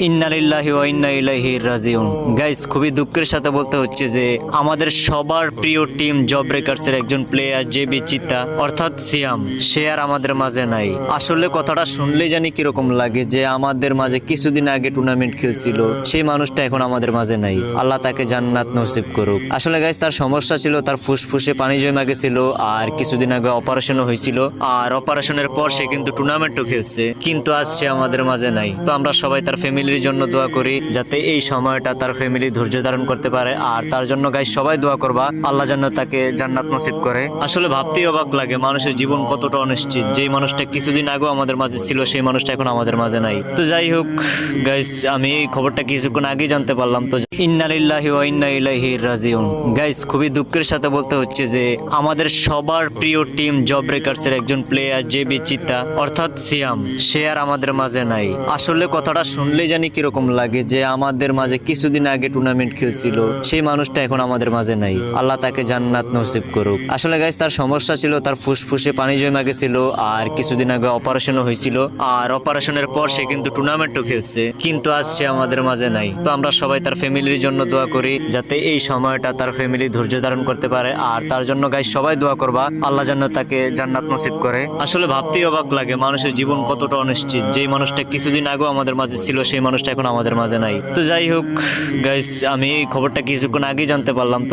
ইন্না লিল্লাহি ওয়া ইন্না ইলাইহি রাজিউন। গাইস, খুবই দুঃখের সাথে বলতে হচ্ছে যে আমাদের সবার প্রিয় টিম জব ব্রেকার্সের একজন প্লেয়ার জেবি চিতা অর্থাৎ সিয়াম, সে আর আমাদের মাঝে নাই। আসলে কথাটা শুনলেই জানি কিরকম লাগে যে আমাদের মাঝে কিছুদিন আগে টুর্নামেন্ট খেলছিল সেই মানুষটা এখন আমাদের মাঝে নাই। আল্লাহ তাকে জান্নাত নসিব করুক। আসলে গাইস, তার সমস্যা ছিল, তার ফুসফুসে পানি জমে গেছিল আর কিছুদিন আগে অপারেশনও হয়েছিল। আর অপারেশনের পর সে কিন্তু টুর্নামেন্টও খেলছে, কিন্তু আজ সে আমাদের মাঝে নাই। তো আমরা সবাই তার ফ্যামিলির জন্য দোয়া করি যাতে এই সময়টা তার ফ্যামিলি ধৈর্য ধারণ করতে পারে। আর তার জন্য গাইস সবাই দোয়া করবা, আল্লাহ যেন তাকে জান্নাত নসিব করে। আসলে ভাবতেই অবাক লাগে মানুষের জীবন কতটা অনিশ্চিত। যেই মানুষটা কিছুদিন আগেও আমাদের মাঝে ছিল সেই মানুষটা এখন আমাদের মাঝে নাই। তো যাই হোক গাইস, আমি এই খবরটা কিছুক্ষণ আগেই জানতে পারলাম। তো ইন্না লিল্লাহি ওয়া ইন্না ইলাইহি রাজিউন। গাইস, খুবই দুঃখের সাথে বলতে হচ্ছে যে আমাদের সবার প্রিয় টিম জব ব্রেকার্সের একজন প্লেয়ার জেবি চিতা অর্থাৎ সিয়াম, সে আর আমাদের মাঝে নাই। আসলে কথাটা শুনলেই জানি কিরকম লাগে যে আমাদের মাঝে কিছুদিন আগে টুর্নামেন্ট খেলছিল সেই মানুষটা এখন আমাদের মাঝে নাই। আল্লাহ তাকে জান্নাত নসিব করুক। আসলে গাইস, তার সমস্যা ছিল, তার ফুসফুসে পানি জমে গেছিল আর কিছুদিন আগে অপারেশনও হয়েছিল। আর অপারেশনের পর সে কিন্তু টুর্নামেন্টও খেলছে, কিন্তু আজ সে আমাদের মাঝে নাই। তো আমরা সবাই তার ফ্যামিলির জন্য দোয়া করি যাতে এই সময়টা তার ফ্যামিলি ধৈর্য ধারণ করতে পারে। আর তার জন্য গাইস সবাই দোয়া করবা, আল্লাহ যেন তাকে জান্নাত নসিব করে। আসলে ভাবতেই অবাক লাগে মানুষের জীবন কতটা অনিশ্চিত। যেই মানুষটা কিছুদিন আগেও আমাদের মাঝে ছিল সেই মানুষটা এখন আমাদের মাঝে নাই। তো যাই হোক গাইস, আমি এই খবরটা কিছুক্ষণ আগেই জানতে পারলাম। তো